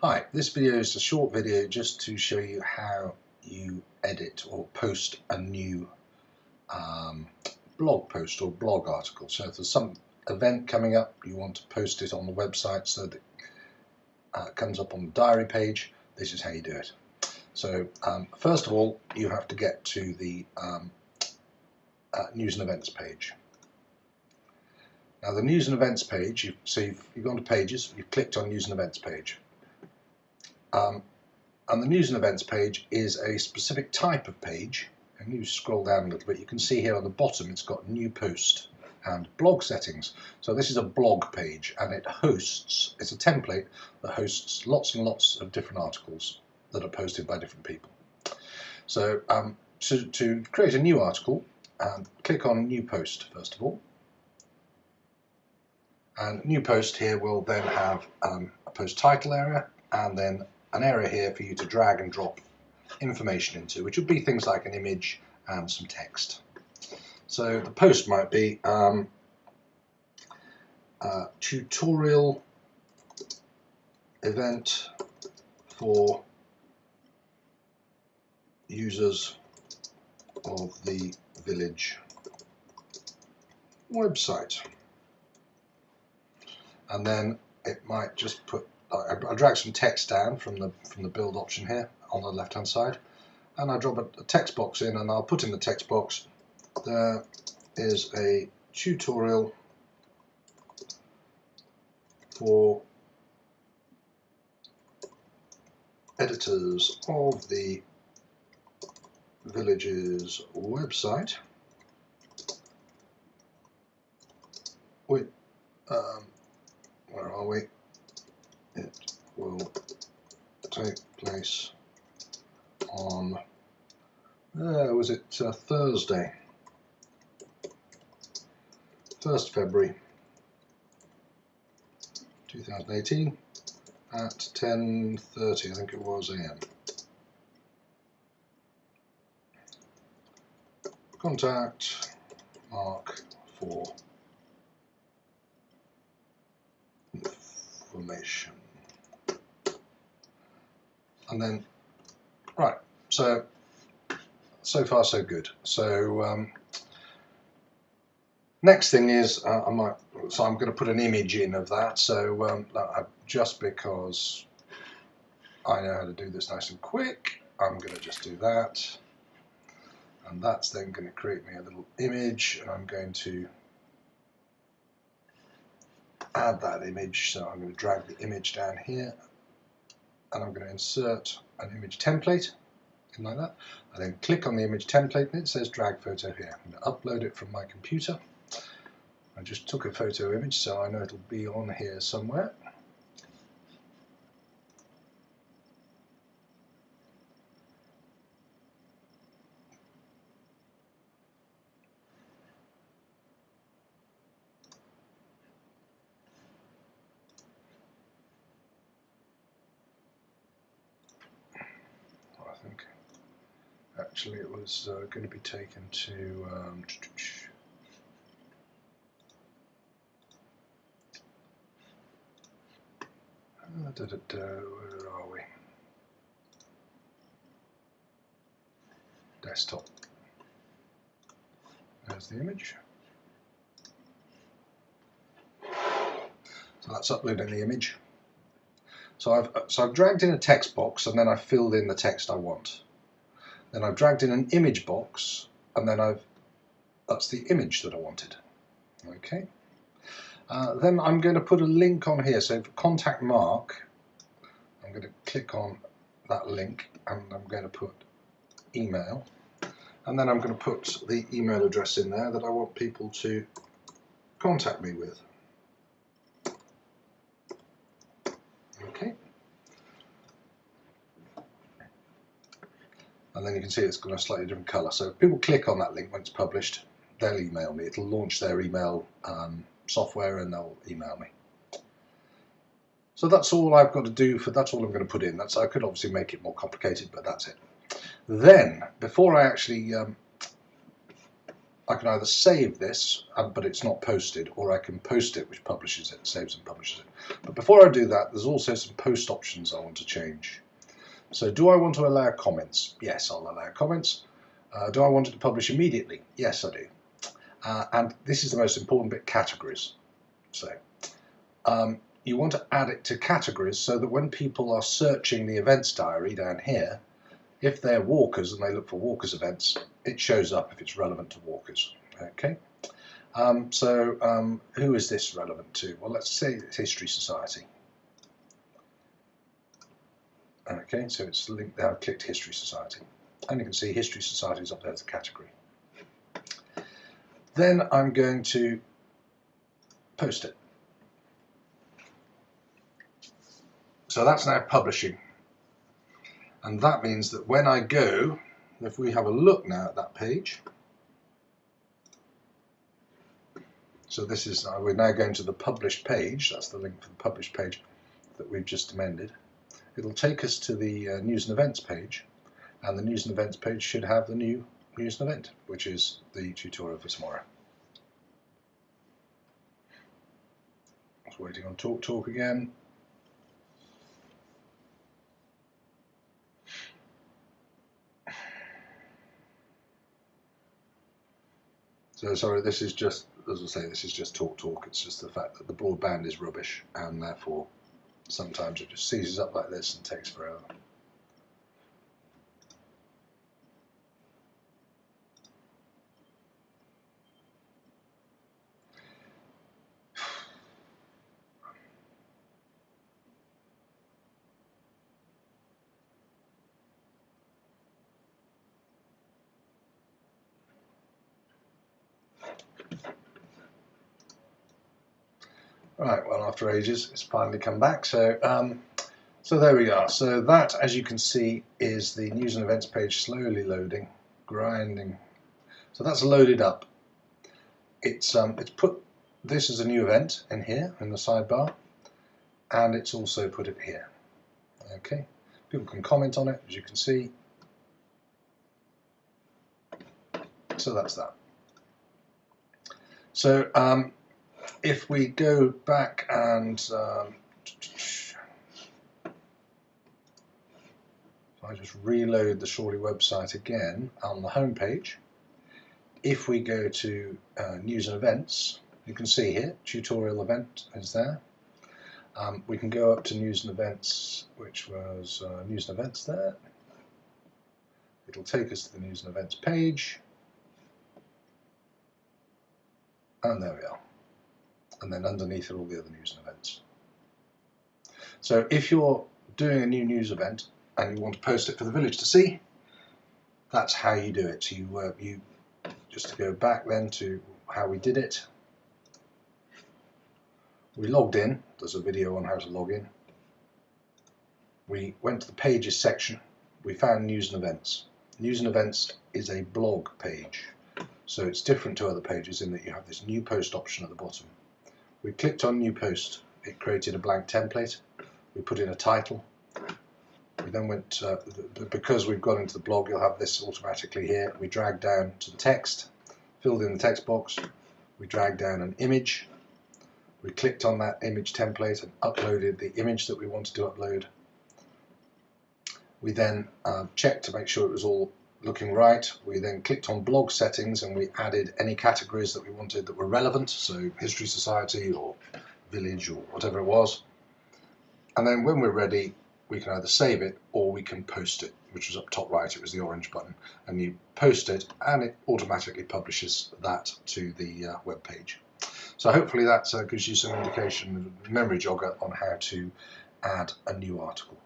Hi, this video is a short video just to show you how you edit or post a new blog post or blog article. So if there's some event coming up, you want to post it on the website so that it comes up on the diary page, this is how you do it. So first of all, you have to get to the news and events page. Now the news and events page, you've gone to pages, you've clicked on news and events page. And the news and events page is a specific type of page, and you scroll down a little bit, you can see here on the bottom it's got new post and blog settings. So this is a blog page, and it's a template that hosts lots and lots of different articles that are posted by different people. So to create a new article, click on new post first of all, and new post here will then have a post title area and then an area here for you to drag and drop information into, which would be things like an image and some text. So the post might be tutorial event for users of the Village website, and then it might just put I drag some text down from the build option here on the left hand side, and I drop a text box in, and I'll put in the text box, there is a tutorial for editors of the Village's website with where are we? It will take place on, was it Thursday, 1st February 2018 at 10:30, I think it was, AM. Contact Mark for information. And then, right, so far so good. So next thing is I'm going to put an image in of that. So just because I know how to do this nice and quick, I'm going to just do that, and that's then going to create me a little image, and I'm going to add that image. So I'm going to drag the image down here, and I'm going to insert an image template in like that. I then click on the image template, and it says drag photo here. I'm going to upload it from my computer. I just took a photo image, so I know it'll be on here somewhere. I think actually it was going to be taken to where are we? Desktop. There's the image. So that's uploading the image. So I've dragged in a text box, and then I've filled in the text I want. Then I've dragged in an image box, and then that's the image that I wanted. Okay. Then I'm going to put a link on here. So for contact Mark, I'm going to click on that link, and I'm going to put email, and then I'm going to put the email address in there that I want people to contact me with. Okay. And then you can see it's got a slightly different colour. So if people click on that link when it's published, they'll email me. It'll launch their email software, and they'll email me. So that's all I've got to do that's all I'm going to put in. I could obviously make it more complicated, but that's it. Then, before I actually I can either save this, but it's not posted, or I can post it, which publishes it, saves and publishes it. But before I do that, there's also some post options I want to change. So do I want to allow comments? Yes, I'll allow comments. Do I want it to publish immediately? Yes, I do. And this is the most important bit, categories. So you want to add it to categories so that when people are searching the events diary down here, if they're walkers and they look for walkers events, it shows up if it's relevant to walkers. Okay. Who is this relevant to? Well, let's say it's History Society. Okay, so it's linked there. I've clicked History Society, and you can see History Society is up there as a category. Then I'm going to post it. So that's now publishing. And that means that when I go, if we have a look now at that page, so this is, we're now going to the published page, that's the link for the published page that we've just amended. It'll take us to the news and events page, and the news and events page should have the new news and event, which is the tutorial for tomorrow. I was waiting on TalkTalk again. So sorry, this is just, as I say, this is just TalkTalk. It's just the fact that the broadband is rubbish, and therefore sometimes it just seizes up like this and takes forever. Right, well, after ages, it's finally come back. So, so there we are. So that, as you can see, is the news and events page slowly loading, grinding. So that's loaded up. It's put this as a new event in here in the sidebar, and it's also put it here. Okay, people can comment on it, as you can see. So that's that. So if we go back and if I just reload the Shorley website again on the home page, if we go to news and events, you can see here tutorial event is there. We can go up to news and events, which was news and events there. It'll take us to the news and events page, and there we are. And then underneath are all the other news and events. So if you're doing a new news event and you want to post it for the village to see, that's how you do it. You just to go back then to how we did it. We logged in. There's a video on how to log in. We went to the pages section. We found news and events. News and events is a blog page, so it's different to other pages in that you have this new post option at the bottom. We clicked on new post, it created a blank template, we put in a title, we then went, because we've gone into the blog, you'll have this automatically here, we dragged down to the text, filled in the text box, we dragged down an image, we clicked on that image template and uploaded the image that we wanted to upload. We then checked to make sure it was all looking right. We then clicked on blog settings and we added any categories that we wanted that were relevant, so History Society or Village or whatever it was. And then when we're ready, we can either save it or we can post it, which was up top right, it was the orange button, and you post it and it automatically publishes that to the web page. So hopefully that gives you some indication, memory jogger on how to add a new article.